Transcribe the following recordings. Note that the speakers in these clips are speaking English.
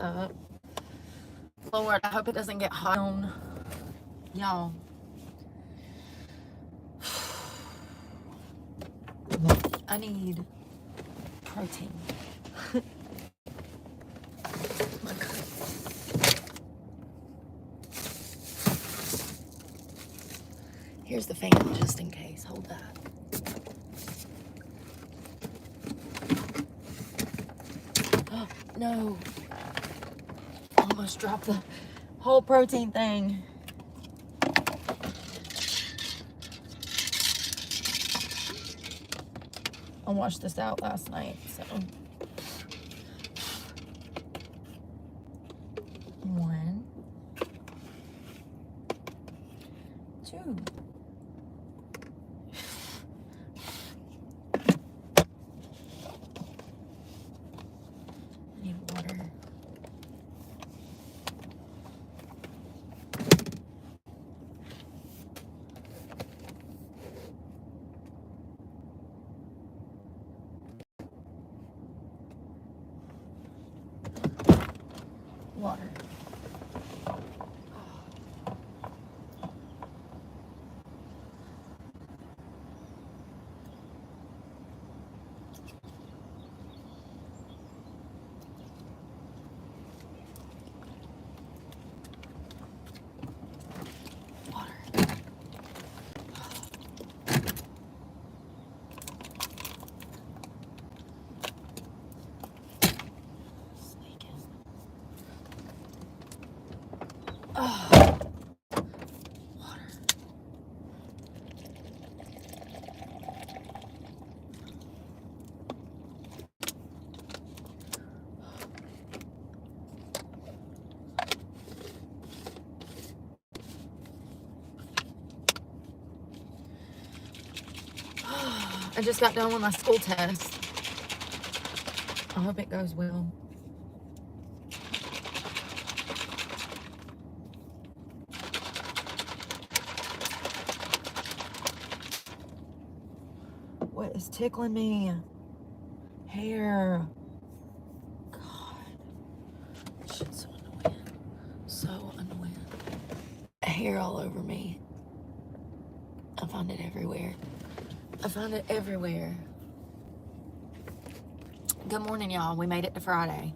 up. Lord, I hope it doesn't get hot on y'all. I need protein. Here's the fan just in case. Hold that. Oh, no. Almost dropped the whole protein thing. I washed this out last night, so. 1, 2. I need water. Water. Oh, water. I just got done with my school test. I hope it goes well. What is tickling me? Hair. God. Shit's so annoying. So annoying. Hair all over me. I find it everywhere. I find it everywhere. Good morning, y'all. We made it to Friday.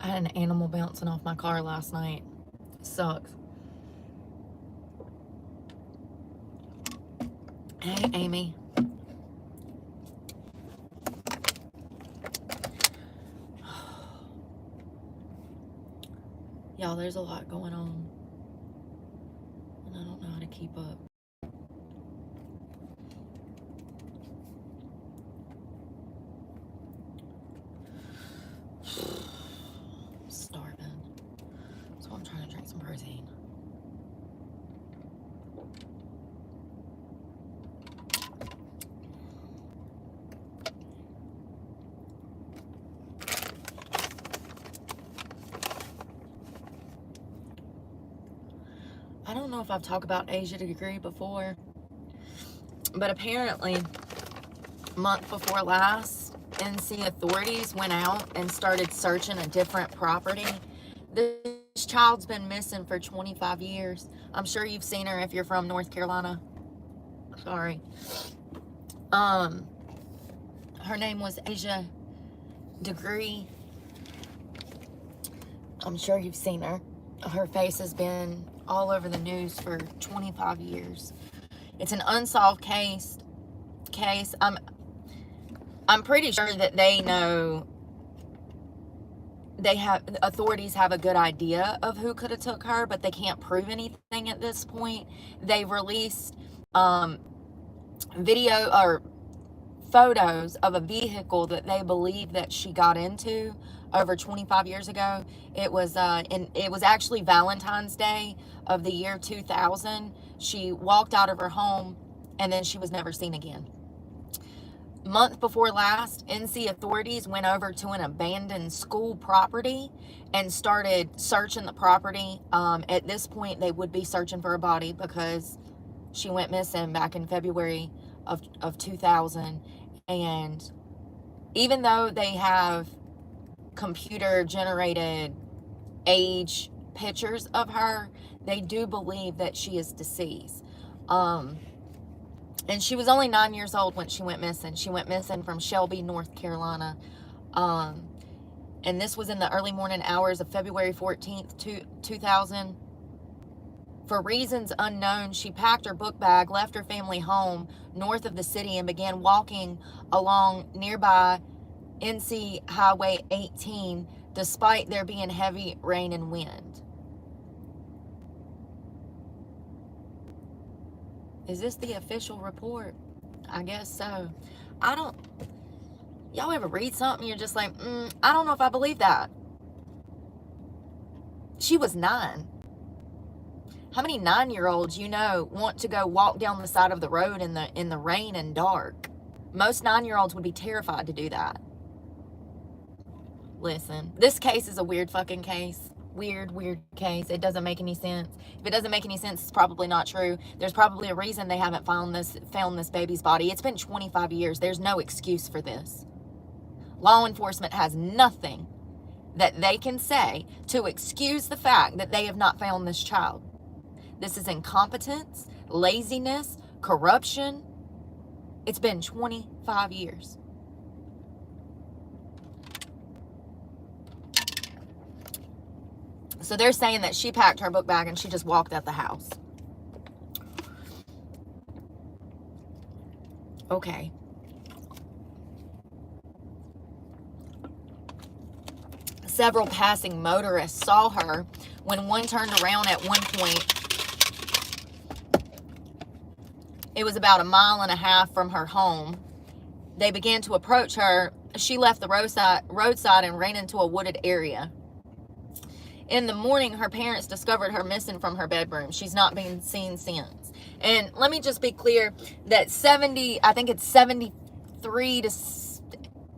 I had an animal bouncing off my car last night. It sucks. Hey, Amy. Y'all, there's a lot going on. And I don't know how to keep up. I'm starving. So I'm trying to drink some protein. I don't know if I've talked about Asia Degree before, but apparently, month before last, NC authorities went out and started searching a different property. This child's been missing for 25 years. I'm sure you've seen her if you're from North Carolina. Sorry. Her name was Asia Degree. I'm sure you've seen her. Her face has been all over the news for 25 years. It's an unsolved case. I'm pretty sure that they know, authorities have a good idea of who could have took her, but they can't prove anything at this point. They released video or photos of a vehicle that they believe that she got into over 25 years ago. It was actually Valentine's Day of the year 2000. She walked out of her home and then she was never seen again. Month before last, NC authorities went over to an abandoned school property and started searching the property. At this point, they would be searching for a body because she went missing back in February of 2000. And even though they have computer generated age pictures of her, they do believe that she is deceased. And she was only 9 years old when she went missing. She went missing from Shelby, North Carolina. And this was in the early morning hours of February 14th, 2000. For reasons unknown, she packed her book bag, left her family home north of the city, and began walking along nearby NC Highway 18, despite there being heavy rain and wind. Is this the official report? I guess so. Y'all ever read something, you're just like, I don't know if I believe that. She was 9. How many 9-year-olds want to go walk down the side of the road in the rain and dark? Most 9-year-olds would be terrified to do that. Listen, this case is a weird fucking case. Weird case. It doesn't make any sense. If it doesn't make any sense, it's probably not true. There's probably a reason they haven't found this baby's body. It's been 25 years. There's no excuse for this. Law enforcement has nothing that they can say to excuse the fact that they have not found this child. This is incompetence, laziness, corruption. It's been 25 years. So they're saying that she packed her book bag and she just walked out the house. Okay. Several passing motorists saw her when one turned around at one point. It was about 1.5 miles from her home. They began to approach her. She left the roadside and ran into a wooded area. In the morning, her parents discovered her missing from her bedroom. She's not been seen since. And let me just be clear that 73 to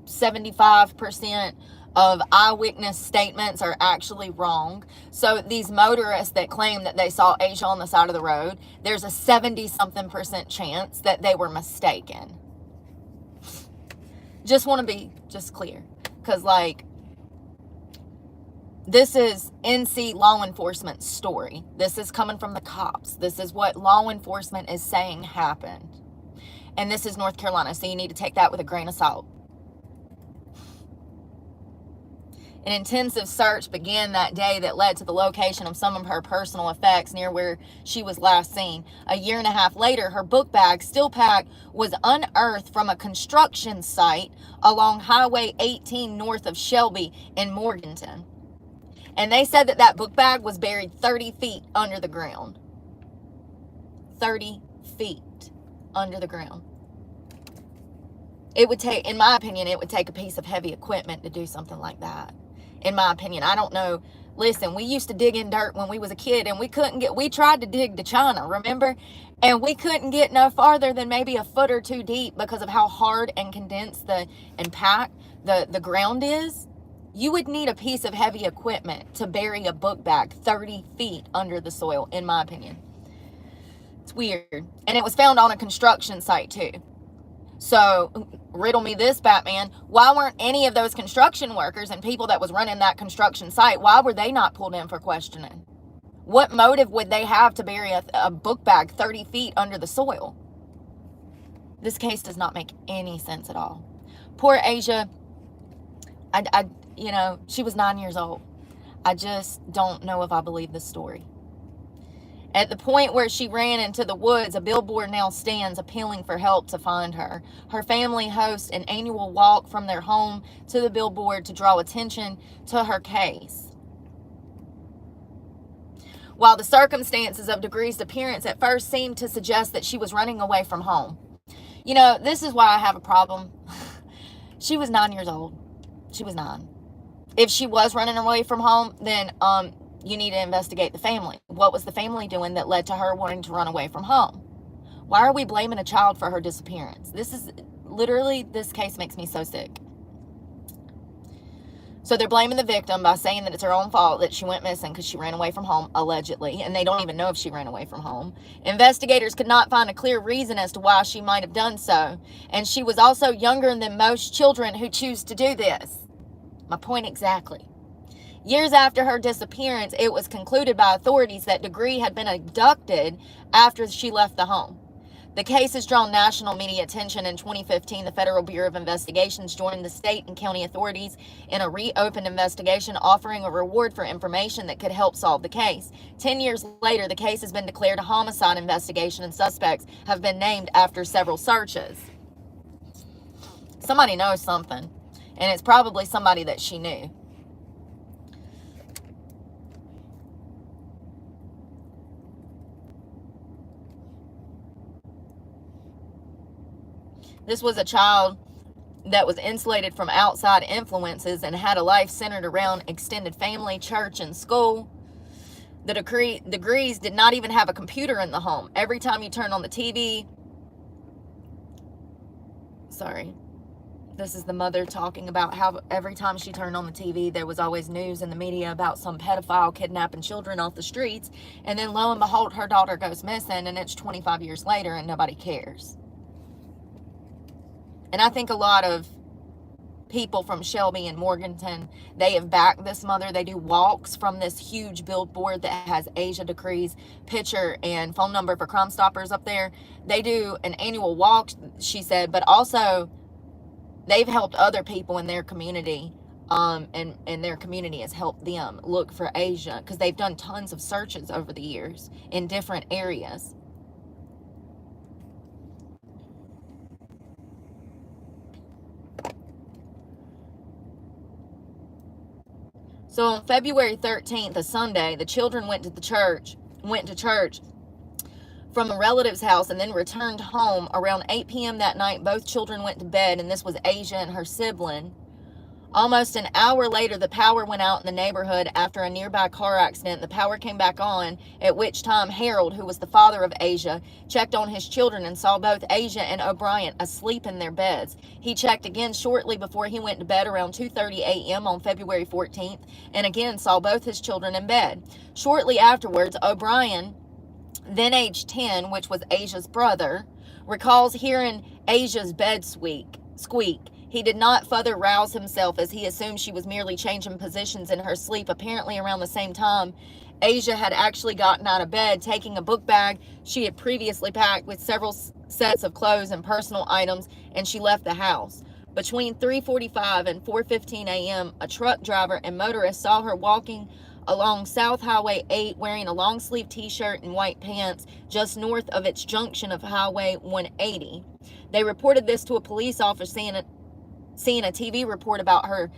75% of eyewitness statements are actually wrong. So these motorists that claim that they saw Asia on the side of the road, there's a 70-something% chance that they were mistaken. Just want to be just clear. Because, this is NC law enforcement's story. This is coming from the cops. This is what law enforcement is saying happened. And this is North Carolina, so you need to take that with a grain of salt. An intensive search began that day that led to the location of some of her personal effects near where she was last seen. 1.5 years later, her book bag, still packed, was unearthed from a construction site along Highway 18 north of Shelby in Morganton. And they said that book bag was buried 30 feet under the ground. 30 feet under the ground. It would take, in my opinion, it would take a piece of heavy equipment to do something like that. In my opinion, I don't know. Listen, we used to dig in dirt when we was a kid, and we tried to dig to China, remember? And we couldn't get no farther than maybe a foot or two deep because of how hard and condensed and packed the ground is. You would need a piece of heavy equipment to bury a book bag 30 feet under the soil, in my opinion. It's weird. And it was found on a construction site, too. So, riddle me this, Batman. Why weren't any of those construction workers and people that was running that construction site, why were they not pulled in for questioning? What motive would they have to bury a book bag 30 feet under the soil? This case does not make any sense at all. Poor Asia. She was 9 years old. I just don't know if I believe this story. At the point where she ran into the woods, a billboard now stands appealing for help to find her. Her family hosts an annual walk from their home to the billboard to draw attention to her case. While the circumstances of Degree's disappearance at first seemed to suggest that she was running away from home. This is why I have a problem. She was 9 years old. She was 9. if she was running away from home, then you need to investigate the family. What was the family doing that led to her wanting to run away from home? Why are we blaming a child for her disappearance? This is literally, this case makes me so sick. So they're blaming the victim by saying that it's her own fault that she went missing because she ran away from home, allegedly, and they don't even know if she ran away from home. Investigators could not find a clear reason as to why she might have done so, and she was also younger than most children who choose to do this. My point exactly. Years after her disappearance, it was concluded by authorities that Degree had been abducted after she left the home. The case has drawn national media attention. In 2015, the Federal Bureau of Investigations joined the state and county authorities in a reopened investigation, offering a reward for information that could help solve the case. 10 years later, the case has been declared a homicide investigation, and suspects have been named after several searches. Somebody knows something, and it's probably somebody that she knew. This was a child that was insulated from outside influences and had a life centered around extended family, church, and school. The Degrees did not even have a computer in the home. Every time you turn on the TV, this is the mother talking about how every time she turned on the TV, there was always news in the media about some pedophile kidnapping children off the streets. And then lo and behold, her daughter goes missing, and it's 25 years later and nobody cares. And I think a lot of people from Shelby and Morganton, they have backed this mother. They do walks from this huge billboard that has Asia Decree's picture and phone number for Crime Stoppers up there. They do an annual walk, she said, but also they've helped other people in their community, and their community has helped them look for Asia, because they've done tons of searches over the years in different areas. So on February 13th, a Sunday, the children went to church from a relative's house and then returned home around 8 p.m. that night. Both children went to bed, and this was Asia and her sibling. Almost an hour later, the power went out in the neighborhood after a nearby car accident. The power came back on, at which time Harold, who was the father of Asia, checked on his children and saw both Asia and O'Brien asleep in their beds. He checked again shortly before he went to bed around 2:30 a.m. on February 14th, and again saw both his children in bed. Shortly afterwards, O'Brien, then age 10, which was Asia's brother, recalls hearing Asia's bed squeak. He did not further rouse himself, as he assumed she was merely changing positions in her sleep. Apparently around the same time, Asia had actually gotten out of bed, taking a book bag she had previously packed with several sets of clothes and personal items, and she left the house. Between 3:45 and 4:15 a.m., a truck driver and motorist saw her walking along South Highway 8 wearing a long-sleeve t-shirt and white pants just north of its junction of Highway 180. They reported this to a police officer, seeing a TV report about her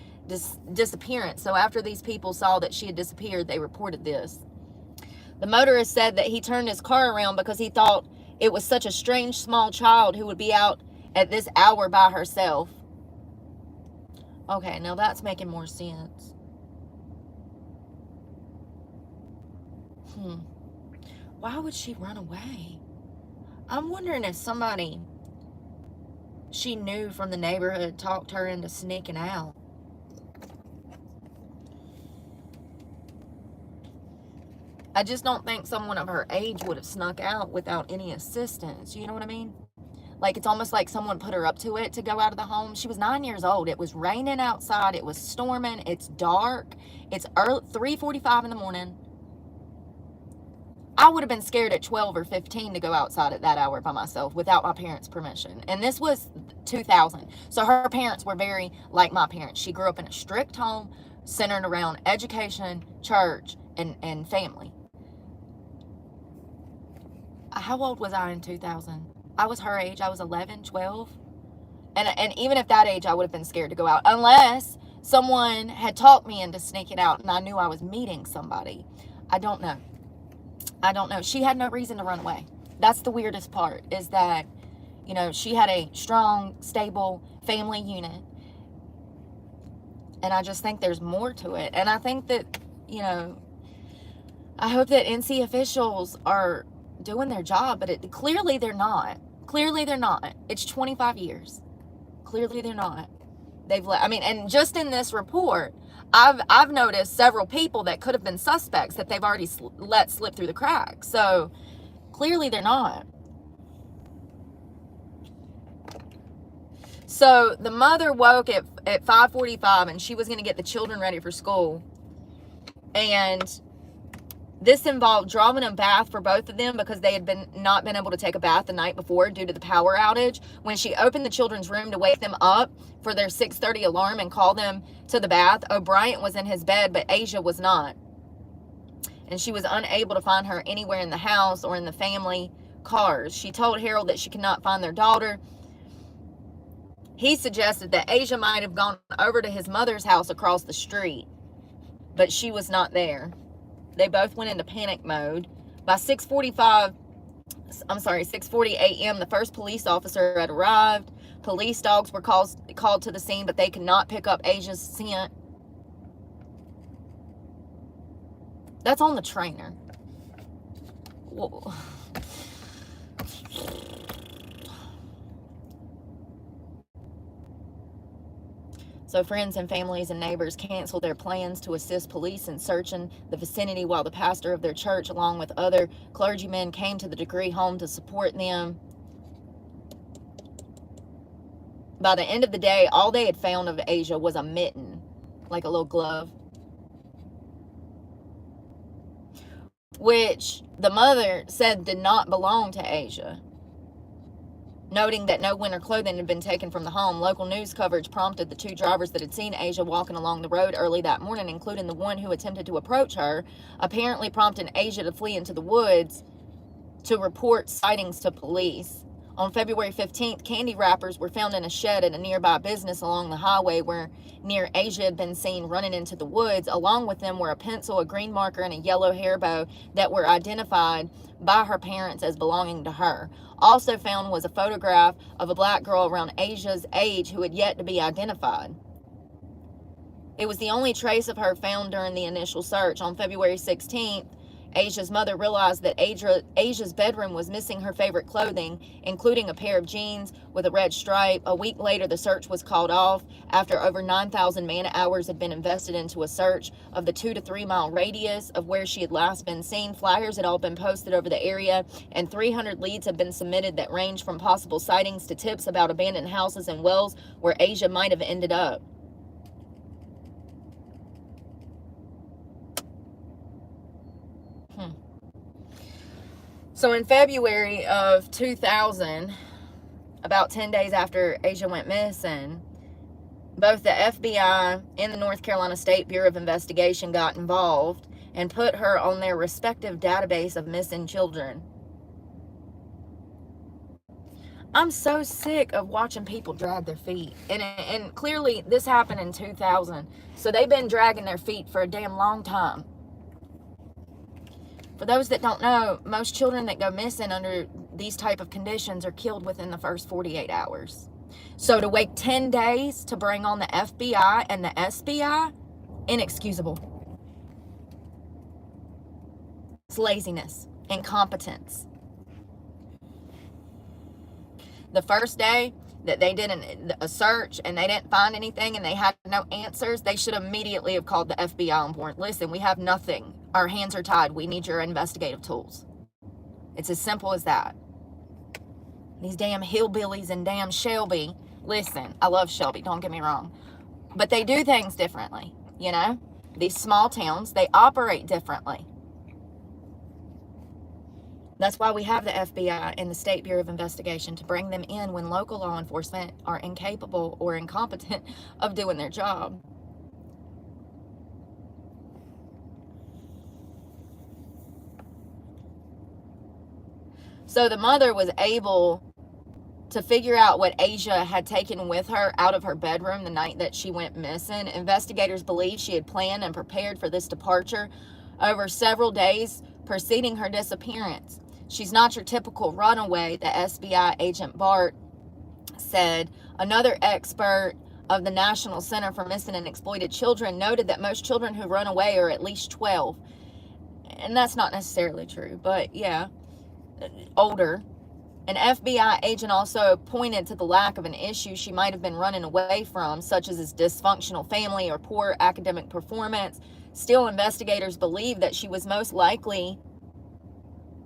disappearance. So after these people saw that she had disappeared, they reported this. The motorist said that he turned his car around because he thought it was such a strange small child who would be out at this hour by herself. Okay, now that's making more sense. Why would she run away? I'm wondering if somebody she knew from the neighborhood talked her into sneaking out. I just don't think someone of her age would have snuck out without any assistance. You know what I mean? Like, it's almost like someone put her up to it to go out of the home. She was 9 years old. It was raining outside. It was storming. It's dark. It's early, 3:45 in the morning. I would have been scared at 12 or 15 to go outside at that hour by myself without my parents' permission. And this was 2000. So her parents were very like my parents. She grew up in a strict home centered around education, church, and family. How old was I in 2000? I was her age. I was 11, 12. And even at that age, I would have been scared to go out unless someone had talked me into sneaking out and I knew I was meeting somebody. I don't know. She had no reason to run away. That's the weirdest part, is that, you know, she had a strong, stable family unit. And I just think there's more to it. And I think that, I hope that NC officials are doing their job, but clearly they're not. Clearly they're not. It's 25 years. Clearly they're not. And just in this report, I've noticed several people that could have been suspects that they've already let slip through the cracks. So clearly they're not. So the mother woke at 5:45 and she was going to get the children ready for school. And this involved drawing a bath for both of them because they had not been able to take a bath the night before due to the power outage. When she opened the children's room to wake them up for their 6:30 alarm and call them to the bath, O'Brien was in his bed, but Asia was not. And she was unable to find her anywhere in the house or in the family cars. She told Harold that she could not find their daughter. He suggested that Asia might have gone over to his mother's house across the street, but she was not there. They both went into panic mode. By 6:40 a.m., the first police officer had arrived. Police dogs were called to the scene, but they could not pick up Asia's scent. That's on the trainer. Whoa. So friends and families and neighbors canceled their plans to assist police in searching the vicinity while the pastor of their church, along with other clergymen, came to the Degree home to support them. By the end of the day, all they had found of Asia was a mitten, like a little glove, which the mother said did not belong to Asia. Noting that no winter clothing had been taken from the home, local news coverage prompted the two drivers that had seen Asia walking along the road early that morning, including the one who attempted to approach her, apparently prompting Asia to flee into the woods, to report sightings to police. On February 15th, candy wrappers were found in a shed at a nearby business along the highway where near Asia had been seen running into the woods. Along with them were a pencil, a green marker, and a yellow hair bow that were identified by her parents as belonging to her. Also found was a photograph of a black girl around Asia's age who had yet to be identified. It was the only trace of her found during the initial search. On February 16th, Asia's mother realized that Asia's bedroom was missing her favorite clothing, including a pair of jeans with a red stripe. A week later, the search was called off after over 9,000 man-hours had been invested into a search of the 2 to 3 mile radius of where she had last been seen. Flyers had all been posted over the area, and 300 leads had been submitted that ranged from possible sightings to tips about abandoned houses and wells where Asia might have ended up. So in February of 2000, about 10 days after Asia went missing, both the FBI and the North Carolina State Bureau of Investigation got involved and put her on their respective database of missing children. I'm so sick of watching people drag their feet. And clearly this happened in 2000. So they've been dragging their feet for a damn long time. For those that don't know, most children that go missing under these type of conditions are killed within the first 48 hours. So to wait 10 days to bring on the FBI and the SBI, inexcusable. It's laziness, incompetence. The first day that they did a search and they didn't find anything and they had no answers, they should immediately have called the FBI on board. Listen, we have nothing. Our hands are tied. We need your investigative tools. It's as simple as that. These damn hillbillies and damn Shelby. Listen, I love Shelby, don't get me wrong. But they do things differently, you know? These small towns, they operate differently. That's why we have the FBI and the State Bureau of Investigation, to bring them in when local law enforcement are incapable or incompetent of doing their job. So the mother was able to figure out what Asia had taken with her out of her bedroom the night that she went missing. Investigators believe she had planned and prepared for this departure over several days preceding her disappearance. She's not your typical runaway, the SBI agent Bart said. Another expert of the National Center for Missing and Exploited Children noted that most children who run away are at least 12. And that's not necessarily true, but yeah, older. An FBI agent also pointed to the lack of an issue she might have been running away from, such as his dysfunctional family or poor academic performance. Still, investigators believe that she was most likely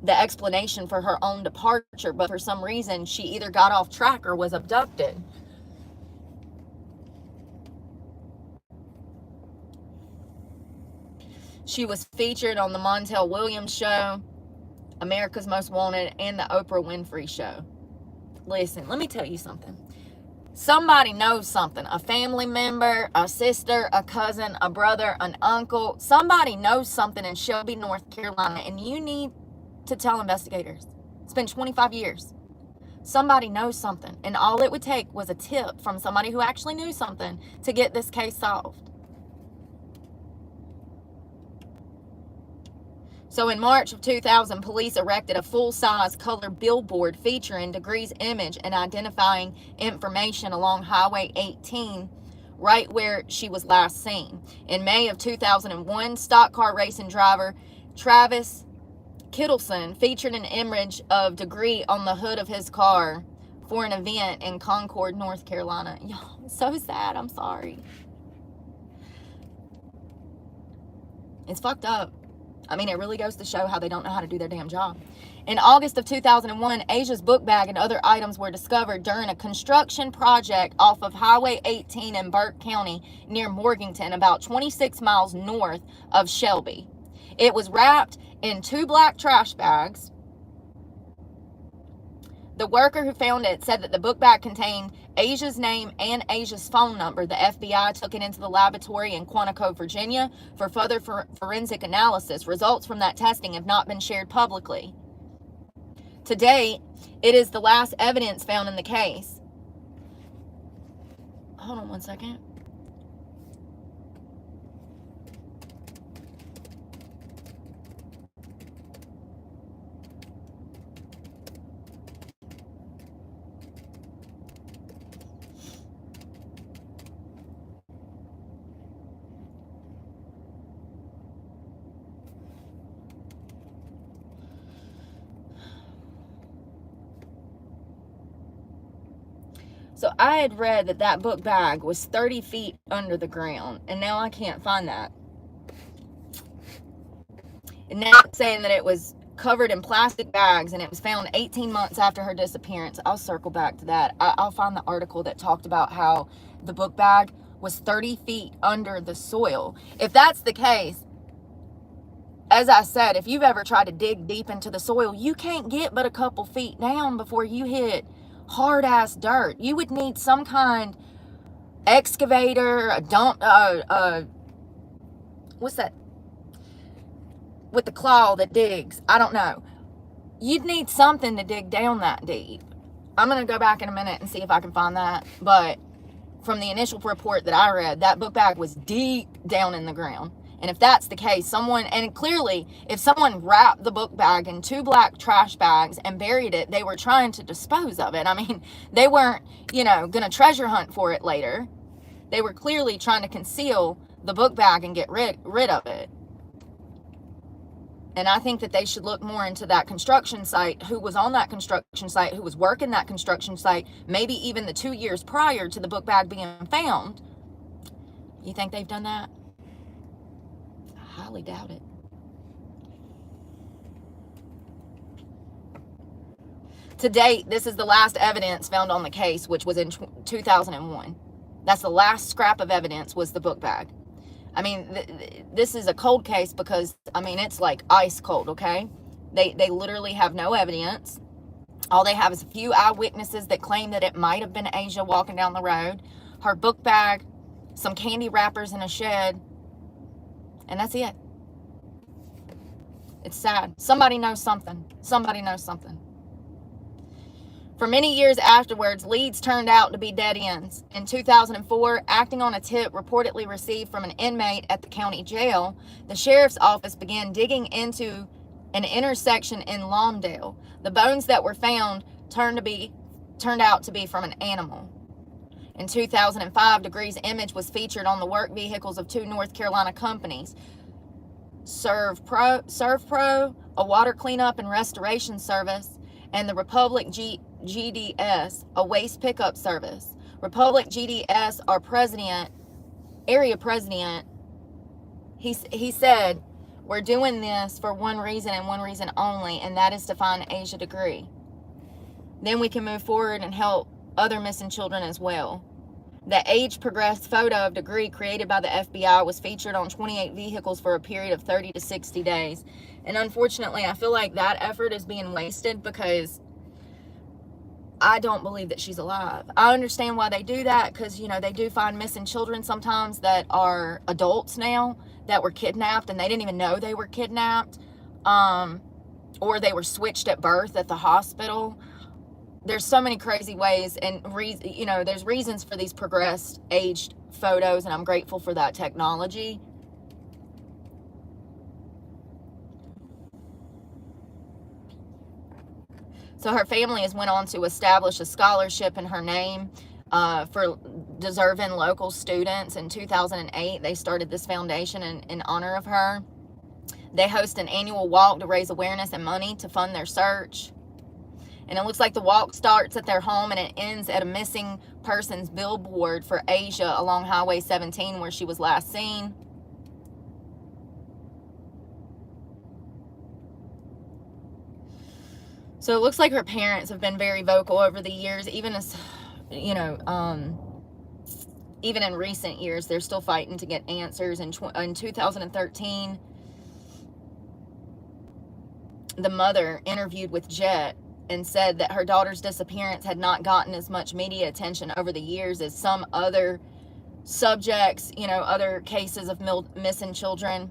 the explanation for her own departure, but for some reason she either got off track or was abducted. She was featured on the Montel Williams Show, America's Most Wanted, and the Oprah Winfrey Show. Listen, let me tell you something. Somebody knows something. A family member, a sister, a cousin, a brother, an uncle. Somebody knows something in Shelby, North Carolina, and you need to tell investigators. It's been 25 years. Somebody knows something, and all it would take was a tip from somebody who actually knew something to get this case solved. So in March of 2000, police erected a full-size color billboard featuring Degree's image and identifying information along Highway 18, right where she was last seen. In May of 2001, stock car racing driver Travis Kittleson featured an image of Degree on the hood of his car for an event in Concord, North Carolina. Y'all, it's so sad. I'm sorry. It's fucked up. I mean, it really goes to show how they don't know how to do their damn job. In August of 2001, Asia's book bag and other items were discovered during a construction project off of Highway 18 in Burke County near Morganton, about 26 miles north of Shelby. It was wrapped in 2 black trash bags. The worker who found it said that the book bag contained Asia's name and Asia's phone number. The FBI took it into the laboratory in Quantico, Virginia for further forensic analysis. Results from that testing have not been shared publicly. To date, it is the last evidence found in the case. Hold on one second. So I had read that that book bag was 30 feet under the ground, and now I can't find that. And now it's saying that it was covered in plastic bags and it was found 18 months after her disappearance. I'll circle back to that. I'll find the article that talked about how the book bag was 30 feet under the soil. If that's the case, as I said, if you've ever tried to dig deep into the soil, you can't get but a couple feet down before you hit hard ass dirt. You would need some kind excavator, a dump, what's that with the claw that digs? I don't know. You'd need something to dig down that deep. I'm going to go back in a minute and see if I can find that. But from the initial report that I read, that book bag was deep down in the ground. And if that's the case, and clearly, if someone wrapped the book bag in 2 black trash bags and buried it, they were trying to dispose of it. I mean, they weren't, going to treasure hunt for it later. They were clearly trying to conceal the book bag and get rid of it. And I think that they should look more into that construction site, who was on that construction site, who was working that construction site, maybe even the 2 years prior to the book bag being found. You think they've done that? I highly doubt it. To date, this is the last evidence found on the case, which was in 2001. That's the last scrap of evidence, was the book bag. I mean, this is a cold case because, I mean, it's like ice cold, okay? They literally have no evidence. All they have is a few eyewitnesses that claim that it might have been Asia walking down the road, her book bag, some candy wrappers in a shed, and that's it. It's sad. Somebody knows something. Somebody knows something. For many years afterwards, leads turned out to be dead ends. In 2004, acting on a tip reportedly received from an inmate at the county jail, the sheriff's office began digging into an intersection in Lawndale. The bones that were found turned out to be from an animal. In 2005, Degree's image was featured on the work vehicles of 2 North Carolina companies, ServPro, a water cleanup and restoration service, and the Republic GDS, a waste pickup service. Republic GDS, our area president, he said, we're doing this for one reason and one reason only, and that is to find Asia Degree. Then we can move forward and help other missing children as well. The age-progressed photo of Degree created by the FBI was featured on 28 vehicles for a period of 30 to 60 days. And unfortunately, I feel like that effort is being wasted because I don't believe that she's alive. I understand why they do that because, you know, they do find missing children sometimes that are adults now that were kidnapped and they didn't even know they were kidnapped, or they were switched at birth at the hospital. There's so many crazy ways, and you know, there's reasons for these progressed aged photos, and I'm grateful for that technology. So her family has went on to establish a scholarship in her name for deserving local students. In 2008, they started this foundation in honor of her. They host an annual walk to raise awareness and money to fund their search. And it looks like the walk starts at their home and it ends at a missing persons billboard for Asia along Highway 17 where she was last seen. So it looks like her parents have been very vocal over the years, even as, you know, even in recent years, they're still fighting to get answers. In 2013, the mother interviewed with Jet and said that her daughter's disappearance had not gotten as much media attention over the years as some other subjects, you know, other cases of missing children.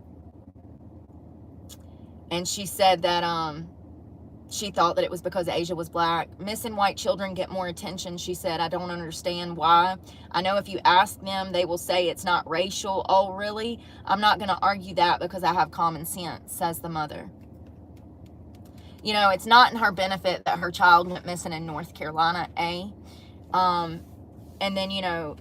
And she said that she thought that it was because Asia was black. Missing white children get more attention, she said. I don't understand why. I know if you ask them, they will say it's not racial. Oh, really? I'm not going to argue that because I have common sense, says the mother. You know, it's not in her benefit that her child went missing in North Carolina, A. And then, you know,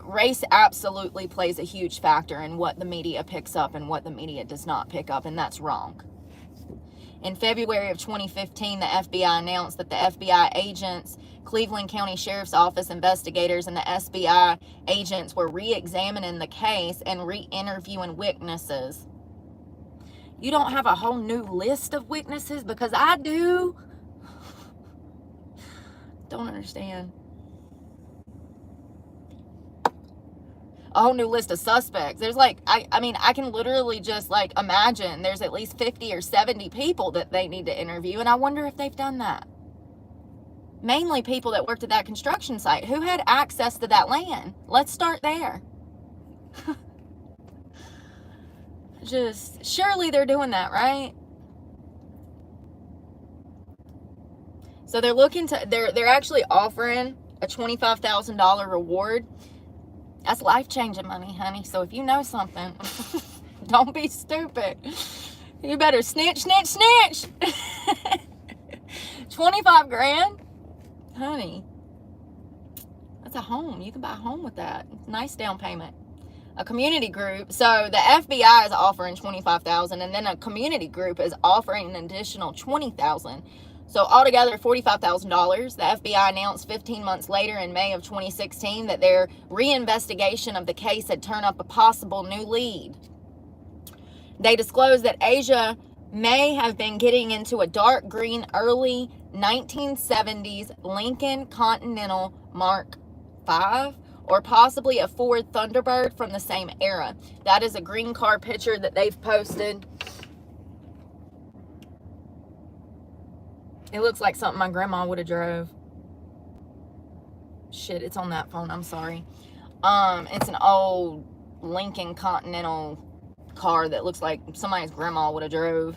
race absolutely plays a huge factor in what the media picks up and what the media does not pick up, and that's wrong. In February of 2015, the FBI announced that the FBI agents, Cleveland County Sheriff's Office investigators, and the SBI agents were re-examining the case and re-interviewing witnesses. You don't have a whole new list of witnesses? Because I do. Don't understand. A whole new list of suspects. There's like, I mean, I can literally just like imagine there's at least 50 or 70 people that they need to interview. And I wonder if they've done that. Mainly people that worked at that construction site. Who had access to that land? Let's start there. Just, surely they're doing that, right? So they're looking to, they're actually offering a $25,000 reward. That's life-changing money, honey. So if you know something, don't be stupid. You better snitch, snitch, snitch. 25 grand? Honey, that's a home. You can buy a home with that. Nice down payment. A community group. So the FBI is offering $25,000, and then a community group is offering an additional $20,000. So altogether, $45,000. The FBI announced 15 months later in May of 2016 that their reinvestigation of the case had turned up a possible new lead. They disclosed that Asia may have been getting into a dark green early 1970s Lincoln Continental Mark V, or possibly a Ford Thunderbird from the same era. That is a green car picture that they've posted. It looks like something my grandma would have drove. Shit, it's on that phone. I'm sorry. It's an old Lincoln Continental car that looks like somebody's grandma would have drove.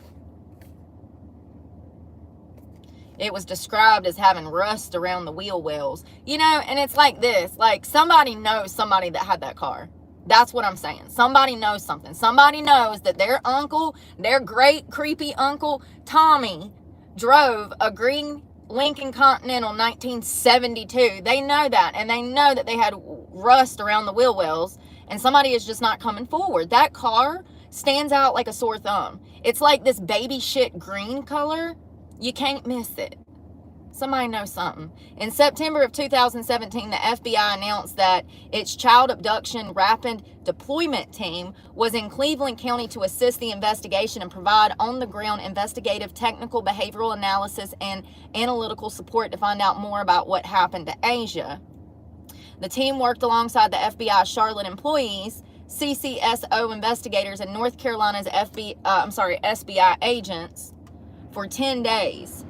It was described as having rust around the wheel wells. You know, and it's like this. Like, somebody knows somebody that had that car. That's what I'm saying. Somebody knows something. Somebody knows that their uncle, their great creepy uncle, Tommy, drove a green Lincoln Continental 1972. They know that, and they know that they had rust around the wheel wells, and somebody is just not coming forward. That car stands out like a sore thumb. It's like this baby shit green color. You can't miss it. Somebody knows something. In September of 2017, the FBI announced that its child abduction rapid deployment team was in Cleveland County to assist the investigation and provide on-the-ground investigative, technical, behavioral analysis, and analytical support to find out more about what happened to Asia. The team worked alongside the FBI Charlotte employees, CCSO investigators, and North Carolina's SBI agents for 10 days.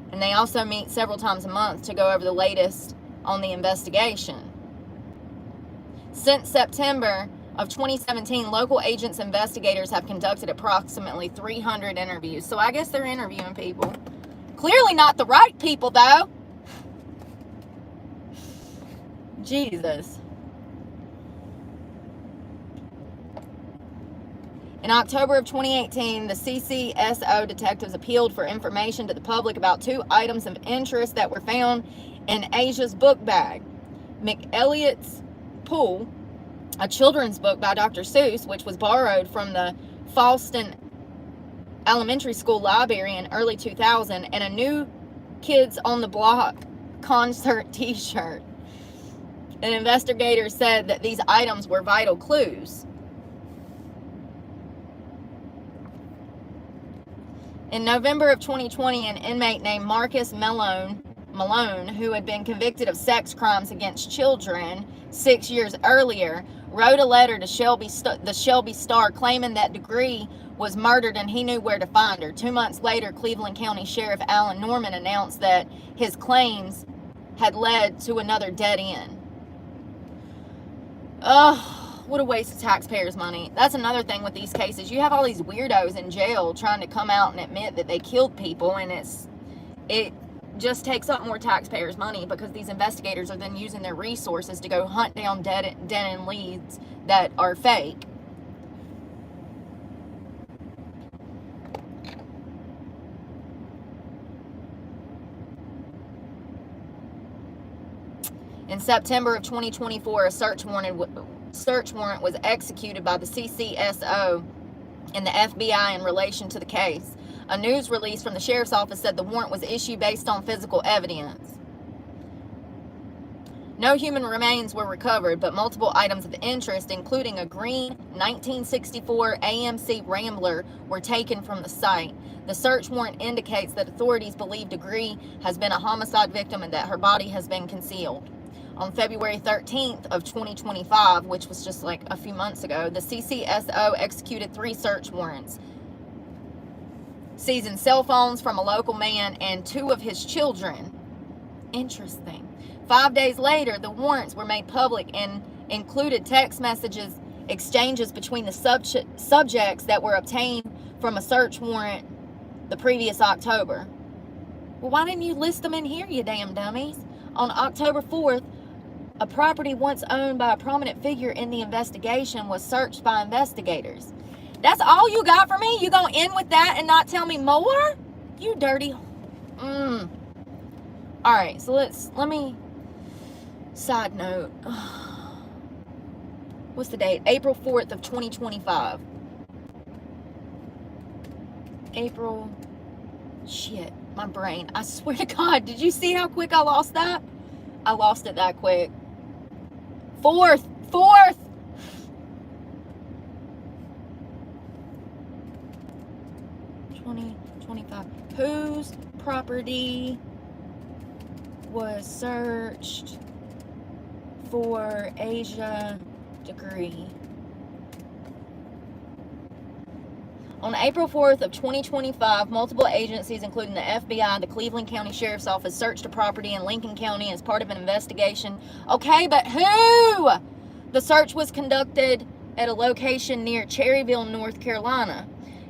And they also meet several times a month to go over the latest on the investigation. Since September of 2017, local agents investigators have conducted approximately 300 interviews. So I guess they're interviewing people. Clearly not the right people, though. Jesus. In October of 2018, the CCSO detectives appealed for information to the public about 2 items of interest that were found in Asia's book bag. McElliot's Pool, a children's book by Dr. Seuss, which was borrowed from the Falston Elementary School library in early 2000, and a New Kids on the Block concert t-shirt. An investigator said that these items were vital clues. In November of 2020, an inmate named Marcus Malone, who had been convicted of sex crimes against children 6 years earlier, wrote a letter to the Shelby Star claiming that Degree was murdered and he knew where to find her. 2 months later, Cleveland County Sheriff Alan Norman announced that his claims had led to another dead end. What a waste of taxpayers' money. That's another thing with these cases. You have all these weirdos in jail trying to come out and admit that they killed people, and it just takes up more taxpayers' money because these investigators are then using their resources to go hunt down dead-end leads that are fake. In September of 2024, a search warrant was executed by the CCSO and the FBI in relation to the case. A news release from the sheriff's office said the warrant was issued based on physical evidence. No human remains were recovered, but multiple items of interest, including a green 1964 AMC Rambler, were taken from the site. The search warrant indicates that authorities believe Degree has been a homicide victim and that her body has been concealed. On February 13th of 2025, which was just like a few months ago, the CCSO executed 3 search warrants, seizing cell phones from a local man and 2 of his children. Interesting. 5 days later, the warrants were made public and included text messages exchanges between the subjects that were obtained from a search warrant the previous October. Well, why didn't you list them in here, you damn dummies? On October 4th, a property once owned by a prominent figure in the investigation was searched by investigators. That's all you got for me? You gonna end with that and not tell me more? You dirty. Alright, so let me, side note. What's the date? April 4th of 2025. Shit, my brain. I swear to God, did you see how quick I lost that? I lost it that quick. 4th. 2025. Whose property was searched for Asia Degree? On April 4th of 2025, multiple agencies, including the FBI, the Cleveland County Sheriff's Office, searched a property in Lincoln County as part of an investigation. Okay, but who? The search was conducted at a location near Cherryville, North Carolina,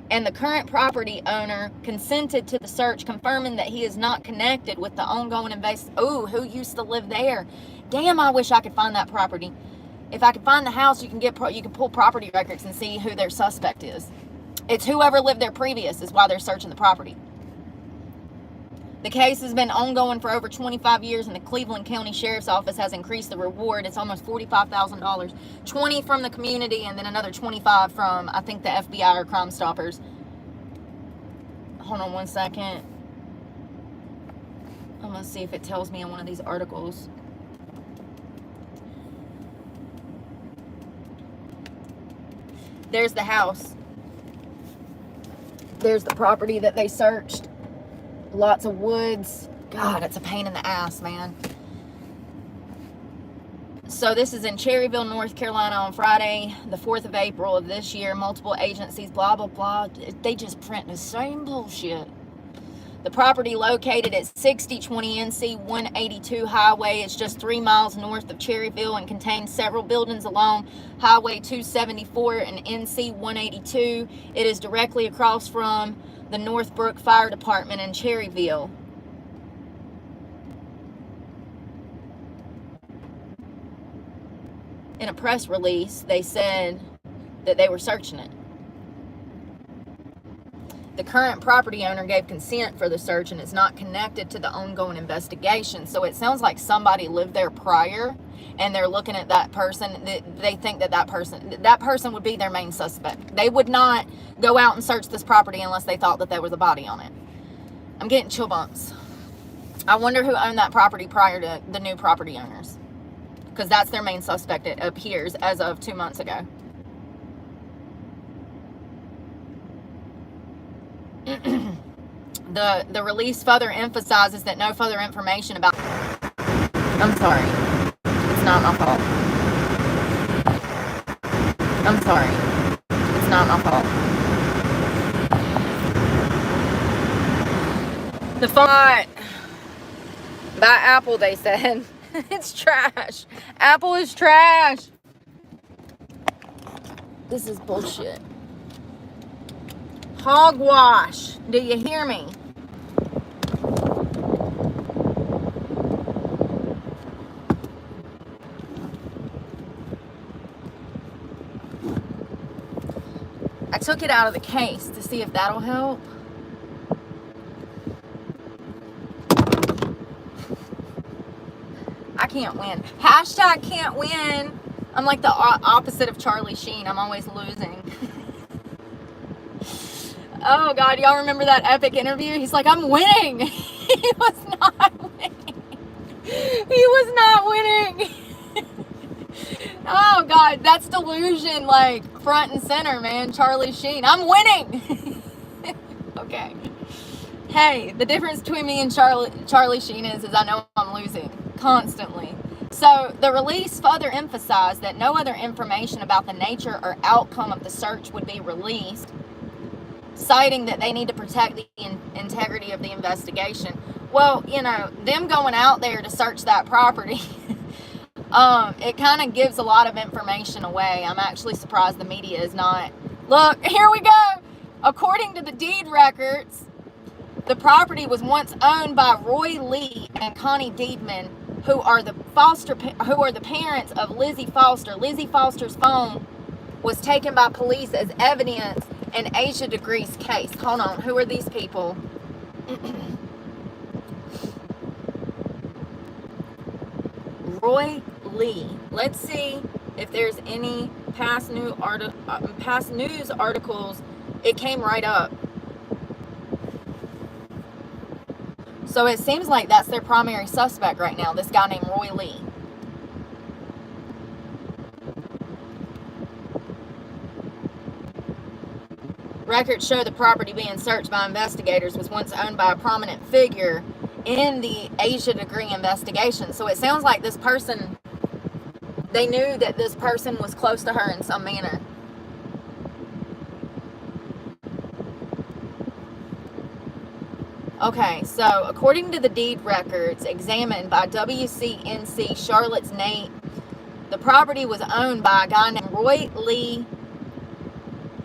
and the current property owner consented to the search, confirming that he is not connected with the ongoing investigation. Ooh, who used to live there? Damn, I wish I could find that property. If I could find the house, you can pull property records and see who their suspect is. It's whoever lived there previous is why they're searching the property. The case has been ongoing for over 25 years, and the Cleveland County Sheriff's Office has increased the reward. It's almost $45,000. 20 from the community, and then another 25 from, I think, the FBI or Crime Stoppers. Hold on one second. I'm going to see if it tells me in one of these articles. There's the house. There's the property that they searched. Lots of woods. God, it's a pain in the ass, man. So this is in Cherryville, North Carolina on Friday, the 4th of April of this year. Multiple agencies, blah, blah, blah. They just print the same bullshit. The property located at 6020 NC 182 Highway is just 3 miles north of Cherryville and contains several buildings along Highway 274 and NC 182. It is directly across from the Northbrook Fire Department in Cherryville. In a press release, they said that they were searching it. The current property owner gave consent for the search and is not connected to the ongoing investigation. So it sounds like somebody lived there prior and they're looking at that person. They think that person would be their main suspect. They would not go out and search this property unless they thought that there was a body on it. I'm getting chill bumps. I wonder who owned that property prior to the new property owners, because that's their main suspect, it appears, as of 2 months ago. The release further emphasizes that no further information about... I'm sorry. It's not my fault. I'm sorry. It's not my fault. The font by Apple, they said. It's trash. Apple is trash. This is bullshit. Hogwash. Do you hear me? I took it out of the case to see if that'll help. I can't win. Hashtag can't win. I'm like the opposite of Charlie Sheen. I'm always losing. Oh God, y'all remember that epic interview? He's like, I'm winning. He was not winning. He was not winning. Oh God, that's delusion, like front and center, man. Charlie Sheen, I'm winning. Okay. Hey, the difference between me and Charlie Sheen is I know I'm losing constantly. So the release further emphasized that no other information about the nature or outcome of the search would be released, citing that they need to protect the integrity of the investigation. Well, you know, them going out there to search that property, it kind of gives a lot of information away. I'm actually surprised the media is not. Look, here we go. According to the deed records, the property was once owned by Roy Lee and Connie Deedman, who are the parents of Lizzie Foster. Lizzie Foster's phone was taken by police as evidence in Asia DeGree's case. Hold on, who are these people? Roy Lee. Let's see if there's any past news articles. It came right up. So it seems like that's their primary suspect right now, this guy named Roy Lee. Records show the property being searched by investigators was once owned by a prominent figure in the Asia DeGree investigation. So it sounds like this person, they knew that this person was close to her in some manner. Okay, so according to the deed records examined by WCNC Charlotte's Nate, the property was owned by a guy named Roy Lee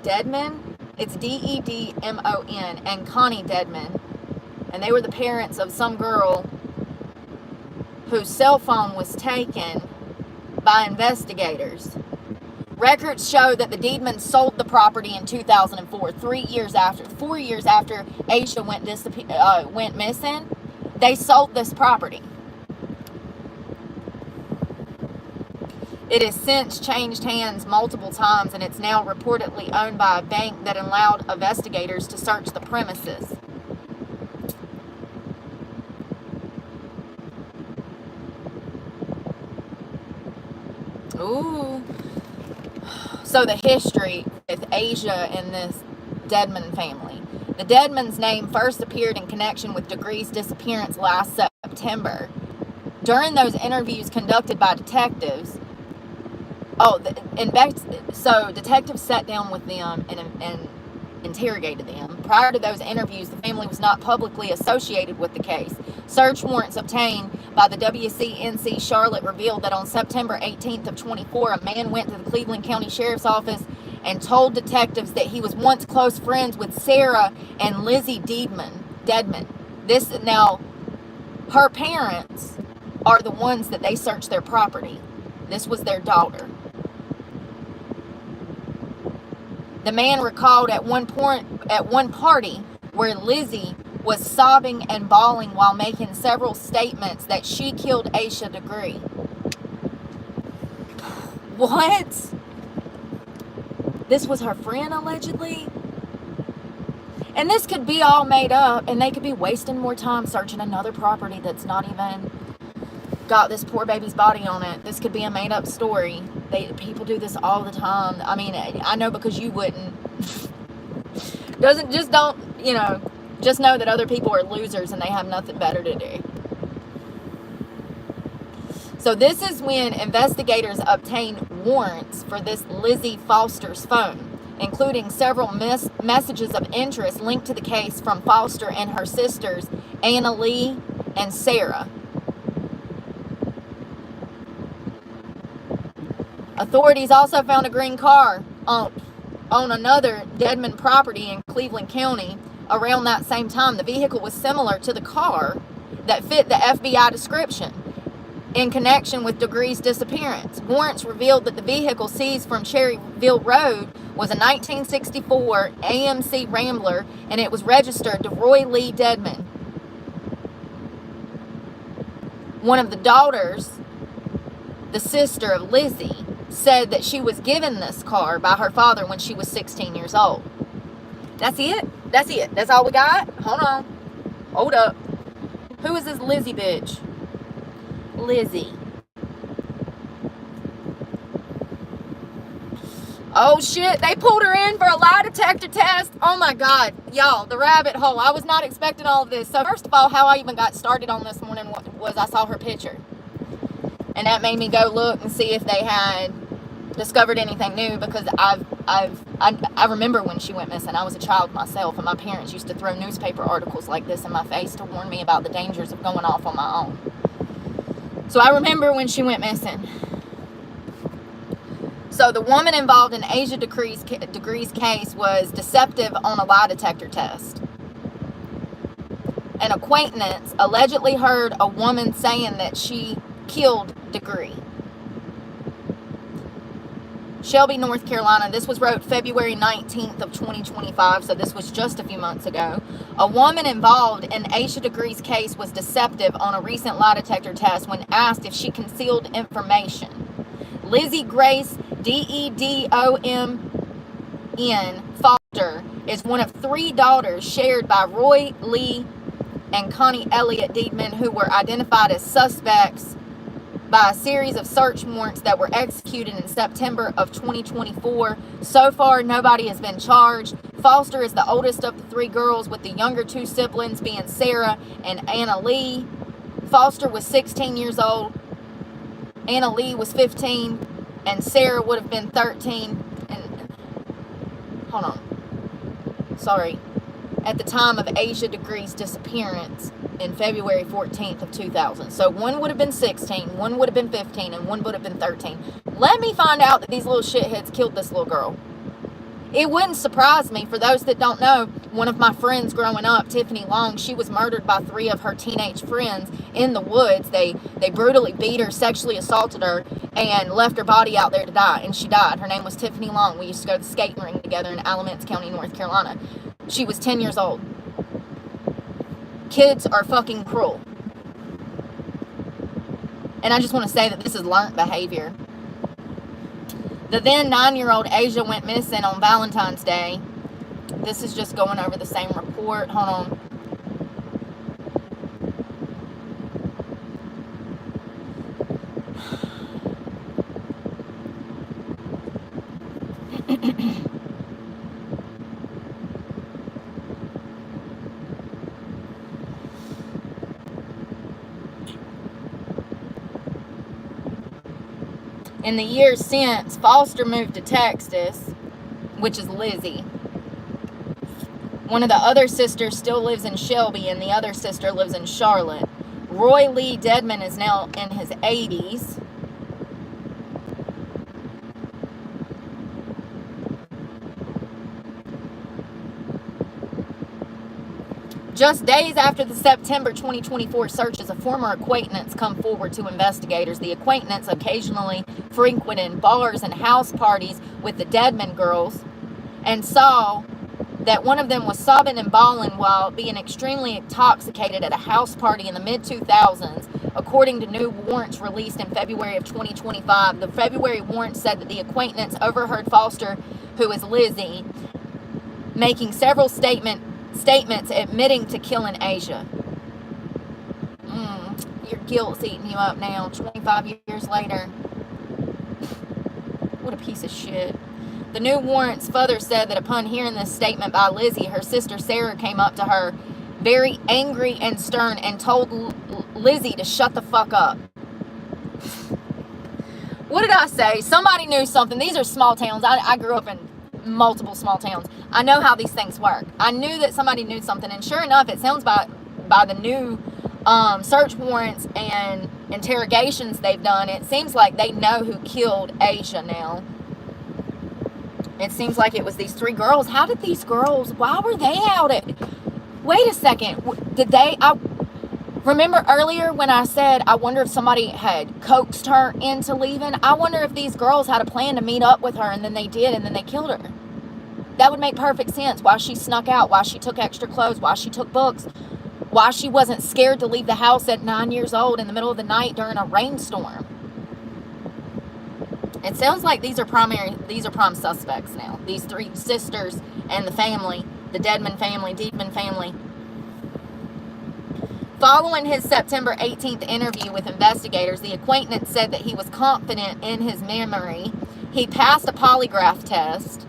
Deadman. It's Dedmon, and Connie Deadman. And they were the parents of some girl whose cell phone was taken by investigators. Records show that the Deedmans sold the property in 2004, 4 years after Aisha went missing. they sold this property. It has since changed hands multiple times, and it's now reportedly owned by a bank that allowed investigators to search the premises. Ooh. So the history with Asia and this Dedmon family. The Dedmon's name first appeared in connection with Degree's disappearance last September. During those interviews conducted by detectives, so detectives sat down with them and interrogated them. Prior to those interviews, the family was not publicly associated with the case. Search warrants obtained by the WCNC Charlotte revealed that on September 18th of 24, a man went to the Cleveland County Sheriff's Office and told detectives that he was once close friends with Sarah and Lizzie Dedmon. Now, her parents are the ones that they searched their property. This was their daughter. The man recalled at one party where Lizzie was sobbing and bawling while making several statements that she killed Aisha Degree. What? This was her friend, allegedly? And this could be all made up, and they could be wasting more time searching another property that's not even got this poor baby's body on it. This could be a made-up story. People do this all the time. I mean, I know because you wouldn't. Just know that other people are losers and they have nothing better to do. So this is when investigators obtained warrants for this Lizzie Foster's phone, including several messages of interest linked to the case from Foster and her sisters, Anna Lee and Sarah. Authorities also found a green car on another Dedmon property in Cleveland County around that same time. The vehicle was similar to the car that fit the FBI description in connection with Degree's disappearance. Warrants revealed that the vehicle seized from Cherryville Road was a 1964 AMC Rambler, and it was registered to Roy Lee Dedmon. One of the daughters, the sister of Lizzie, said that she was given this car by her father when she was 16 years old. That's it? That's all we got? Hold up. Who is this Lizzie bitch? Lizzie. Oh shit, they pulled her in for a lie detector test. Oh my God, y'all, the rabbit hole. I was not expecting all of this. So first of all, how I even got started on this morning was I saw her picture. And that made me go look and see if they had discovered anything new, because I remember when she went missing. I was a child myself, and my parents used to throw newspaper articles like this in my face to warn me about the dangers of going off on my own. So I remember when she went missing. So the woman involved in Asia Degree's case was deceptive on a lie detector test. An acquaintance allegedly heard a woman saying that she killed Degree. Shelby, North Carolina. This was wrote February 19th of 2025, so this was just a few months ago. A woman involved in Aisha Degree's case was deceptive on a recent lie detector test when asked if she concealed information. Lizzie Grace Dedmon Foster is one of 3 daughters shared by Roy Lee and Connie Elliott Dedmon, who were identified as suspects by a series of search warrants that were executed in September of 2024. So far, nobody has been charged. Foster is the oldest of the 3 girls, with the younger 2 siblings being Sarah and Anna Lee. Foster was 16 years old. Anna Lee was 15, and Sarah would have been 13. And hold on. Sorry. At the time of Aisha Degree's disappearance in February 14th of 2000. So one would have been 16, one would have been 15, and one would have been 13. Let me find out that these little shitheads killed this little girl. It wouldn't surprise me. For those that don't know, one of my friends growing up, Tiffany Long, she was murdered by 3 of her teenage friends in the woods. They brutally beat her, sexually assaulted her, and left her body out there to die. And she died. Her name was Tiffany Long. We used to go to the skating ring together in Alamance County, North Carolina. She was 10 years old. Kids are fucking cruel. And I just want to say that this is learned behavior. The then 9-year-old Asia went missing on Valentine's Day. This is just going over the same report. Hold on. In the years since, Foster moved to Texas, which is Lizzie. One of the other sisters still lives in Shelby, and the other sister lives in Charlotte. Roy Lee Dedman is now in his 80s. Just days after the September 2024 searches, a former acquaintance come forward to investigators. The acquaintance occasionally frequented bars and house parties with the Dedman girls and saw that one of them was sobbing and bawling while being extremely intoxicated at a house party in the mid-2000s, according to new warrants released in February of 2025. The February warrant said that the acquaintance overheard Foster, who is Lizzie, making several statements admitting to killing Asia. Your guilt's eating you up now, 25 years later. What a piece of shit. The new warrants further said that upon hearing this statement by Lizzie, her sister Sarah came up to her very angry and stern and told Lizzie to shut the fuck up. What did I say? Somebody knew something. These are small towns. I grew up in multiple small towns. I know how these things work. I knew that somebody knew something, and sure enough, it sounds by the new search warrants and interrogations they've done, it seems like they know who killed Asia now. It seems like it was these 3 girls. How did these girls, why were they out at, wait a second, did they, remember earlier when I said I wonder if somebody had coaxed her into leaving? I wonder if these girls had a plan to meet up with her, and then they did, and then they killed her. That would make perfect sense. Why she snuck out, why she took extra clothes, why she took books, why she wasn't scared to leave the house at 9 years old in the middle of the night during a rainstorm. It sounds like these are prime suspects now. These 3 sisters and the family, the Dedman family. Following his September 18th interview with investigators, the acquaintance said that he was confident in his memory. He passed a polygraph test,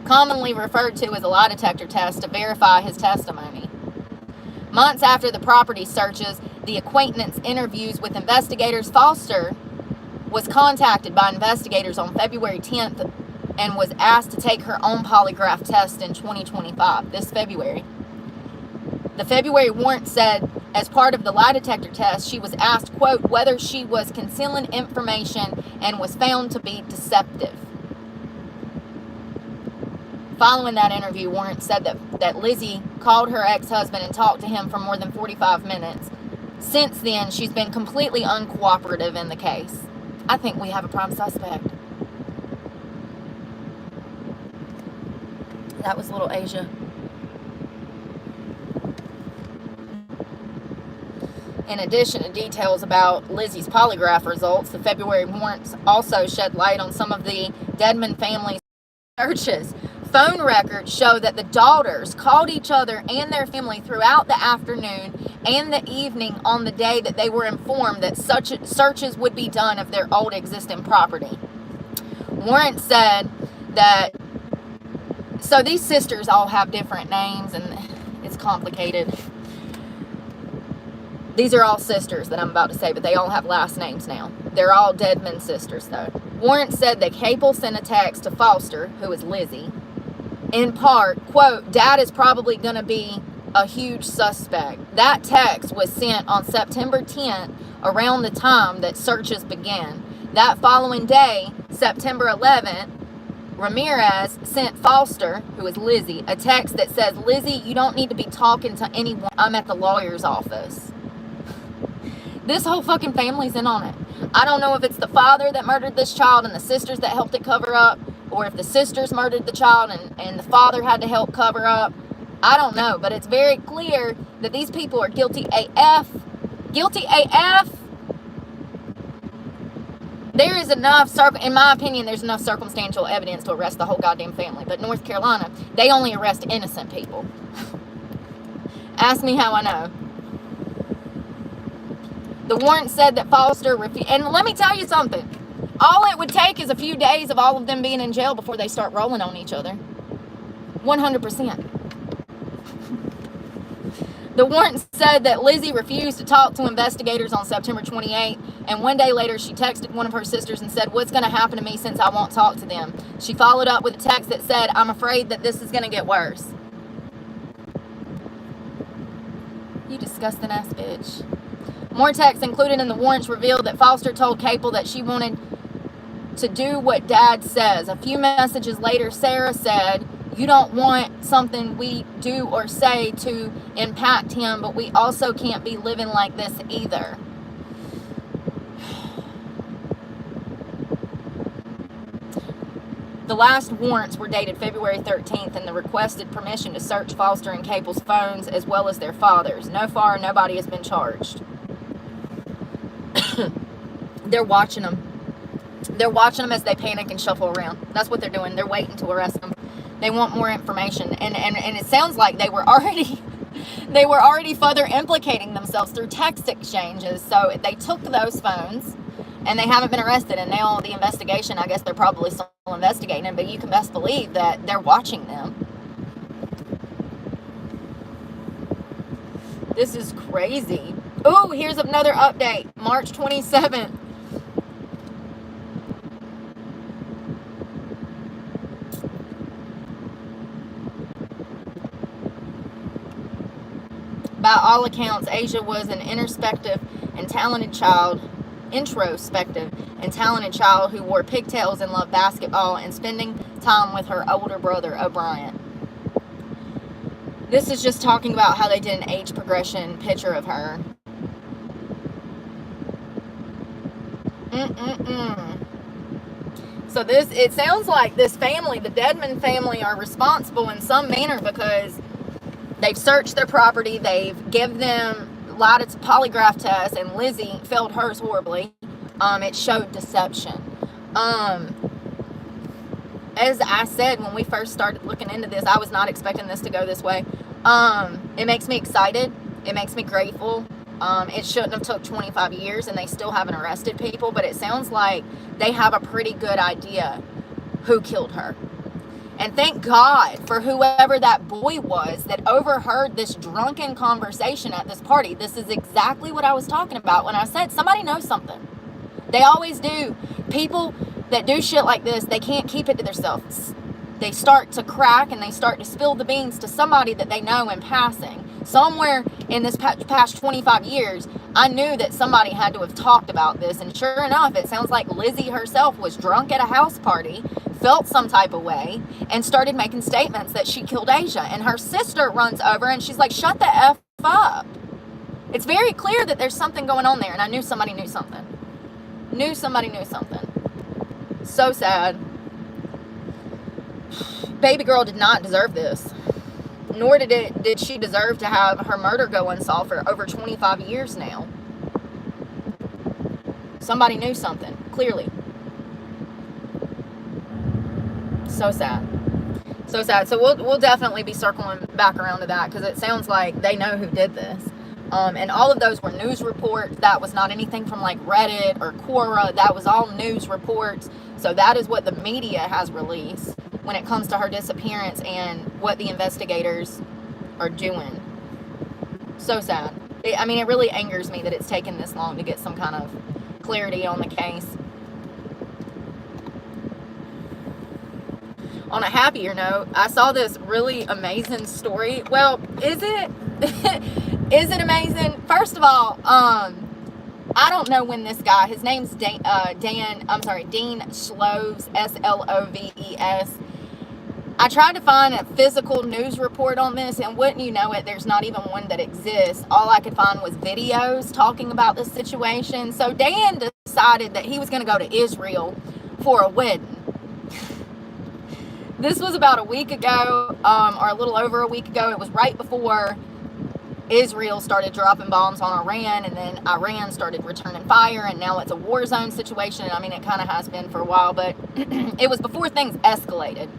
commonly referred to as a lie detector test, to verify his testimony. Months after the property searches, the acquaintance interviews with investigators, Foster was contacted by investigators on February 10th and was asked to take her own polygraph test in 2025, this February. The February warrant said, as part of the lie detector test, she was asked, quote, whether she was concealing information and was found to be deceptive. Following that interview, warrant said that Lizzie called her ex-husband and talked to him for more than 45 minutes. Since then, she's been completely uncooperative in the case. I think we have a prime suspect. That was little Asia. In addition to details about Lizzie's polygraph results, the February warrants also shed light on some of the Dedman family's searches. Phone records show that the daughters called each other and their family throughout the afternoon and the evening on the day that they were informed that such searches would be done of their old existing property. Warrant said that, so these sisters all have different names, and it's complicated. These are all sisters that I'm about to say, but they all have last names now. They're all Dedman sisters, though. Warrant said that Capel sent a text to Foster, who is Lizzie, in part, quote, Dad is probably going to be a huge suspect. That text was sent on September 10th, around the time that searches began. That following day, September 11th, Ramirez sent Foster, who is Lizzie, a text that says, Lizzie, you don't need to be talking to anyone. I'm at the lawyer's office. This whole fucking family's in on it. I don't know if it's the father that murdered this child and the sisters that helped it cover up, or if the sisters murdered the child and the father had to help cover up. I don't know, but it's very clear that these people are guilty AF. Guilty AF. There is enough, in my opinion, there's enough circumstantial evidence to arrest the whole goddamn family. But North Carolina, they only arrest innocent people. Ask me how I know. The warrant said that Foster refused. And let me tell you something. All it would take is a few days of all of them being in jail before they start rolling on each other. 100%. The warrant said that Lizzie refused to talk to investigators on September 28, and one day later she texted one of her sisters and said, "What's going to happen to me since I won't talk to them?" She followed up with a text that said, "I'm afraid that this is going to get worse." You disgusting ass bitch. More texts included in the warrants revealed that Foster told Capel that she wanted to do what Dad says. A few messages later, Sarah said, "You don't want something we do or say to impact him, but we also can't be living like this either." The last warrants were dated February 13th, and the requested permission to search Foster and Capel's phones as well as their father's. Nobody has been charged. They're watching them. They're watching them as they panic and shuffle around. That's what they're doing. They're waiting to arrest them. They want more information, and it sounds like they were already further implicating themselves through text exchanges. So they took those phones, and they haven't been arrested. And now the investigation, I guess they're probably still investigating them, but you can best believe that they're watching them. This is crazy. Oh, here's another update. March 27th. By all accounts, Asia was an introspective and talented child who wore pigtails and loved basketball and spending time with her older brother, O'Brien. This is just talking about how they did an age progression picture of her. So it sounds like this family, the Dedman family, are responsible in some manner because they've searched their property, they've given them lied to polygraph tests, and Lizzie failed hers horribly. It showed deception. As I said when we first started looking into this, I was not expecting this to go this way. It makes me excited. It makes me grateful. It shouldn't have took 25 years, and they still haven't arrested people, but it sounds like they have a pretty good idea who killed her. And thank God for whoever that boy was that overheard this drunken conversation at this party. This is exactly what I was talking about when I said somebody knows something. They always do. People that do shit like this, they can't keep it to themselves. They start to crack and they start to spill the beans to somebody that they know in passing. Somewhere in this past 25 years, I knew that somebody had to have talked about this. And sure enough, it sounds like Lizzie herself was drunk at a house party, felt some type of way, and started making statements that she killed Asia. And her sister runs over and she's like, "Shut the F up." It's very clear that there's something going on there. And I knew somebody knew something. Somebody knew something. So sad. Baby girl did not deserve this. Nor did she deserve to have her murder go unsolved for over 25 years now. Somebody knew something, clearly. So sad. So sad. So we'll definitely be circling back around to that, because it sounds like they know who did this. And all of those were news reports. That was not anything from like Reddit or Quora. That was all news reports. So that is what the media has released when it comes to her disappearance and what the investigators are doing. So sad. I mean, it really angers me that it's taken this long to get some kind of clarity on the case. On a happier note, I saw this really amazing story. Well, is it? Is it amazing? First of all, I don't know when this guy, his name's Dean Sloves, Sloves. I tried to find a physical news report on this, and wouldn't you know it, there's not even one that exists. All I could find was videos talking about this situation. So Dan decided that he was going to go to Israel for a wedding. This was about a week ago, or a little over a week ago. It was right before Israel started dropping bombs on Iran, and then Iran started returning fire, and now it's a war zone situation. I mean, it kind of has been for a while, but it was before things escalated.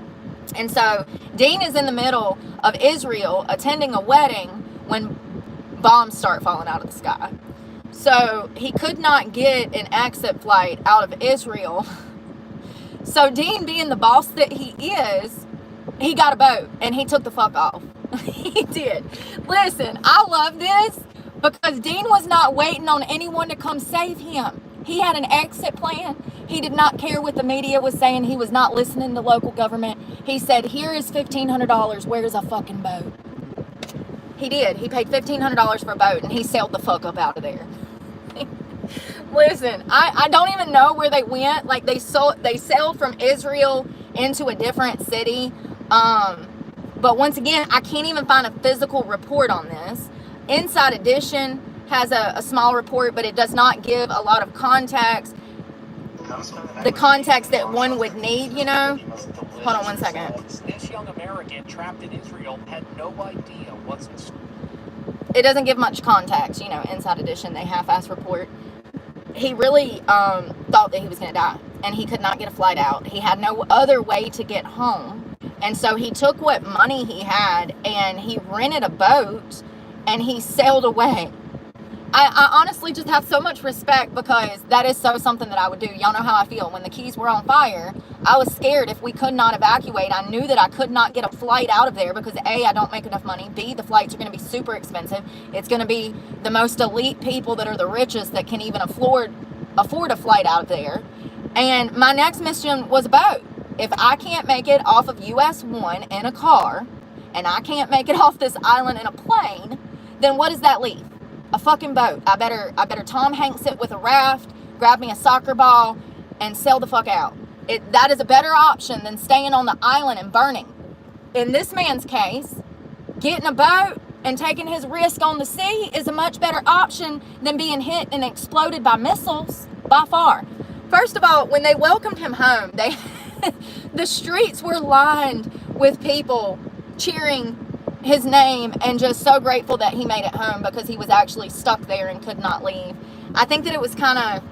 And so Dean is in the middle of Israel attending a wedding when bombs start falling out of the sky. So he could not get an exit flight out of Israel. So Dean, being the boss that he is, he got a boat and he took the fuck off. He did. Listen, I love this because Dean was not waiting on anyone to come save him. He had an exit plan. He did not care what the media was saying. He was not listening to local government. He said, here is $1,500. Where's a fucking boat? He did. He paid $1,500 for a boat and he sailed the fuck up out of there. Listen, I don't even know where they went. Like they sailed from Israel into a different city. But once again, I can't even find a physical report on this. Inside Edition has a small report, but it does not give a lot of context. The context that one would need, you know. Hold on one second. This young American trapped in Israel had no idea what's in store. It doesn't give much context, you know. Inside Edition, they half-ass report. He really thought that he was going to die, and he could not get a flight out. He had no other way to get home. And so he took what money he had and he rented a boat and he sailed away. I honestly just have so much respect because that is something that I would do. Y'all know how I feel. When the Keys were on fire, I was scared if we could not evacuate. I knew that I could not get a flight out of there because A, I don't make enough money. B, the flights are going to be super expensive. It's going to be the most elite people that are the richest that can even afford a flight out of there. And my next mission was a boat. If I can't make it off of US 1 in a car, and I can't make it off this island in a plane, then what does that leave? A fucking boat. I better Tom Hanks it with a raft, grab me a soccer ball, and sail the fuck out. That is a better option than staying on the island and burning. In this man's case, getting a boat and taking his risk on the sea is a much better option than being hit and exploded by missiles, by far. First of all, when they welcomed him home, the streets were lined with people cheering his name and just so grateful that he made it home because he was actually stuck there and could not leave. I think that it was kind of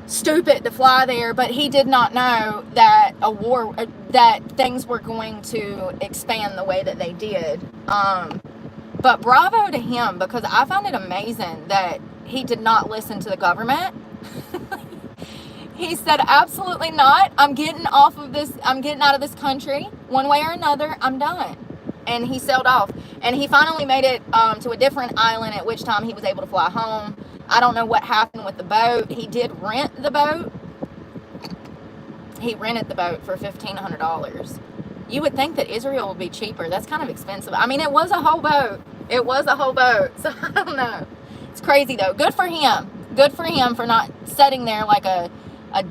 stupid to fly there, but he did not know that that things were going to expand the way that they did. But bravo to him because I found it amazing that he did not listen to the government. He said, absolutely not. I'm getting out of this country one way or another. I'm done. And he sailed off. And he finally made it to a different island, at which time he was able to fly home. I don't know what happened with the boat. He did rent the boat. He rented the boat for $1,500. You would think that Israel would be cheaper. That's kind of expensive. I mean, it was a whole boat. It was a whole boat. So I don't know. It's crazy though. Good for him. Good for him for not sitting there like a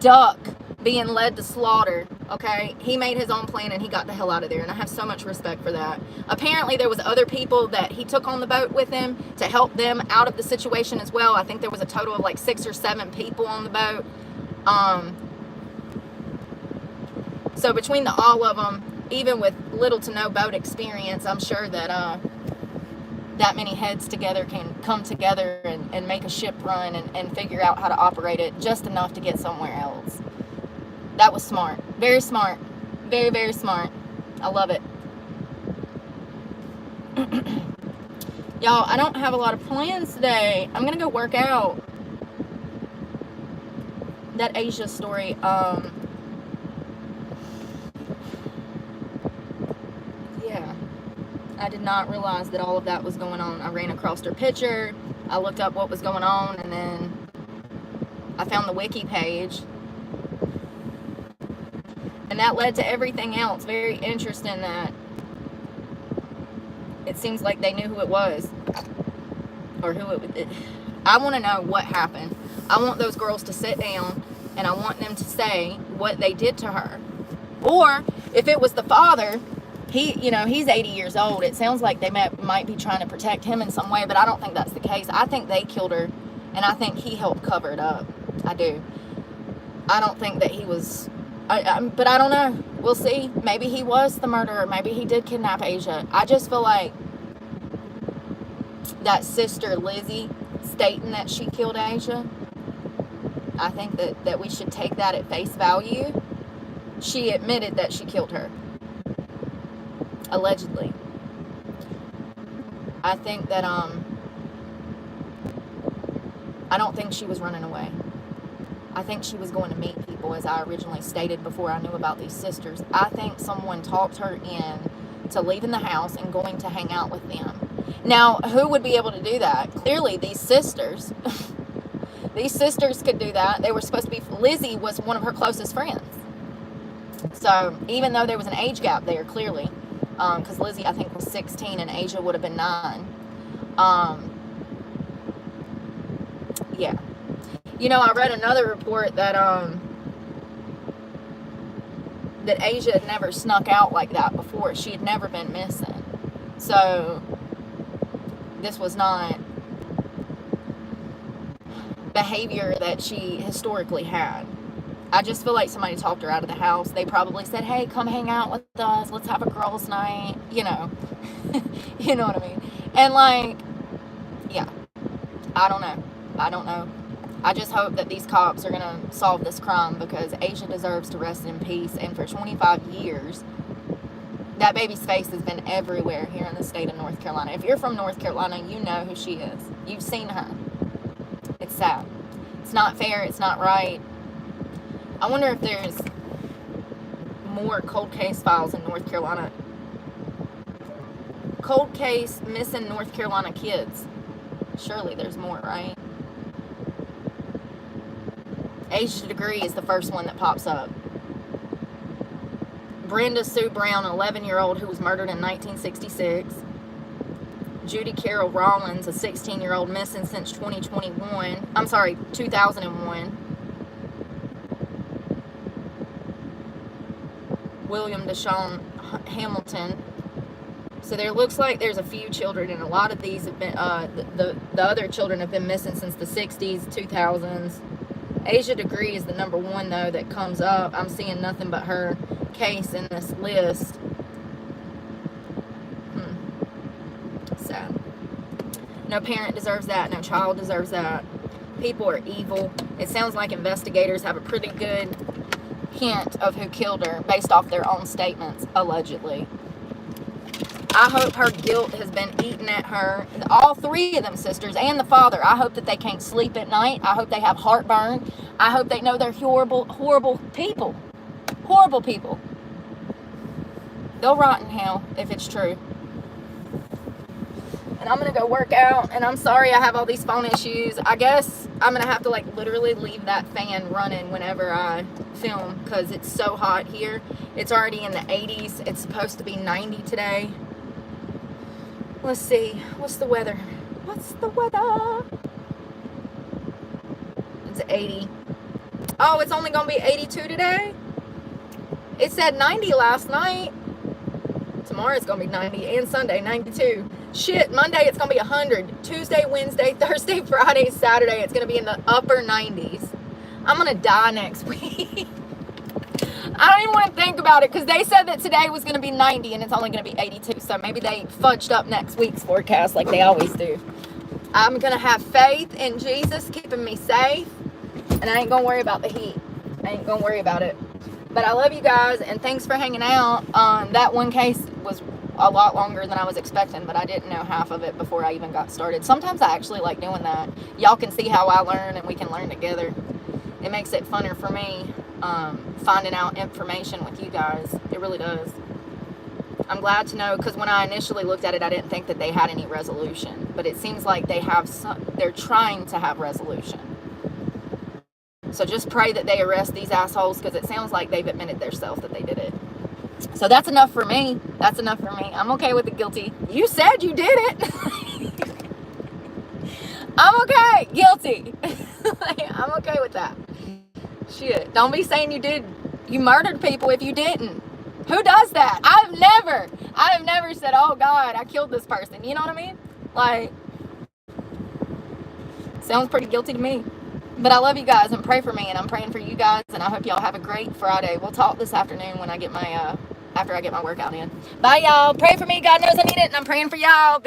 duck being led to slaughter. Okay, he made his own plan and he got the hell out of there, and I have so much respect for that. Apparently there was other people that he took on the boat with him to help them out of the situation as well. I think there was a total of like 6 or 7 people on the boat. So between all of them, even with little to no boat experience, I'm sure that that many heads together can come together and make a ship run and figure out how to operate it just enough to get somewhere else. That was smart. Very smart. Very, very smart. I love it. Y'all, I don't have a lot of plans today. I'm going to go work out. That Asia story, yeah. I did not realize that all of that was going on. I ran across her picture. I looked up what was going on, and then I found the wiki page. And that led to everything else. Very interesting that it seems like they knew who it was. Or who it I want to know what happened. I want those girls to sit down and I want them to say what they did to her. Or if it was the father, he's 80 years old. It sounds like they might be trying to protect him in some way, but I don't think that's the case. I think they killed her, and I think he helped cover it up. I do. I don't think that he was... but I don't know. We'll see. Maybe he was the murderer. Maybe he did kidnap Asia. I just feel like that sister Lizzie stating that she killed Asia. I think that we should take that at face value. She admitted that she killed her. Allegedly. I think that, I don't think she was running away. I think she was going to meet people, as I originally stated before I knew about these sisters. I think someone talked her in to leaving the house and going to hang out with them. Now, who would be able to do that? Clearly, these sisters. These sisters could do that. They were supposed to be... Lizzie was one of her closest friends. So, even though there was an age gap there, clearly, because Lizzie, I think, was 16 and Asia would have been 9. Yeah. You know, I read another report that that Asia had never snuck out like that before. She had never been missing. So, this was not behavior that she historically had. I just feel like somebody talked her out of the house. They probably said, hey, come hang out with us. Let's have a girls' night. You know. You know what I mean? And, like, yeah. I don't know. I just hope that these cops are going to solve this crime, because Asia deserves to rest in peace. And for 25 years, that baby's face has been everywhere here in the state of North Carolina. If you're from North Carolina, you know who she is. You've seen her. It's sad. It's not fair. It's not right. I wonder if there's more cold case files in North Carolina. Cold case missing North Carolina kids. Surely there's more, right? Asia Degree is the first one that pops up. Brenda Sue Brown, an 11-year-old who was murdered in 1966. Judy Carol Rollins, a 16-year-old missing since 2001. 2001. William Deshaun Hamilton. So there looks like there's a few children, and a lot of these have been, the other children have been missing since the 60s, 2000s. Asia Degree is the number one, though, that comes up. I'm seeing nothing but her case in this list. Sad. No parent deserves that. No child deserves that. People are evil. It sounds like investigators have a pretty good hint of who killed her based off their own statements, allegedly. I hope her guilt has been eaten at her. All three of them sisters and the father. I hope that they can't sleep at night. I hope they have heartburn. I hope they know they're horrible, horrible people. Horrible people. They'll rot in hell if it's true. And I'm going to go work out. And I'm sorry I have all these phone issues. I guess I'm going to have to, like, literally leave that fan running whenever I film, because it's so hot here. It's already in the 80s. It's supposed to be 90 today. Let's see. What's the weather? What's the weather? It's 80. Oh, it's only going to be 82 today? It said 90 last night. Tomorrow it's going to be 90. And Sunday, 92. Shit, Monday it's going to be 100. Tuesday, Wednesday, Thursday, Friday, Saturday, it's going to be in the upper 90s. I'm going to die next week. I don't even want to think about it, because they said that today was going to be 90 and it's only going to be 82. So maybe they fudged up next week's forecast like they always do. I'm going to have faith in Jesus keeping me safe, and I ain't going to worry about the heat. I ain't going to worry about it. But I love you guys, and thanks for hanging out. That one case was a lot longer than I was expecting, but I didn't know half of it before I even got started. Sometimes I actually like doing that. Y'all can see how I learn, and we can learn together. It makes it funner for me, finding out information with you guys. It really does. I'm glad to know, because when I initially looked at it, I didn't think that they had any resolution. But it seems like they have they're trying to have resolution. So just pray that they arrest these assholes, because it sounds like they've admitted themselves that they did it. So that's enough for me. That's enough for me. I'm okay with the guilty. You said you did it. I'm okay. Guilty. I'm okay with that. Shit. Don't be saying you murdered people if you didn't. Who does that? I've never said, oh God, I killed this person. You know what I mean? Like, sounds pretty guilty to me. But I love you guys, and pray for me, and I'm praying for you guys, and I hope y'all have a great Friday. We'll talk this afternoon when I get my, after I get my workout in. Bye, y'all. Pray for me. God knows I need it, and I'm praying for y'all. Be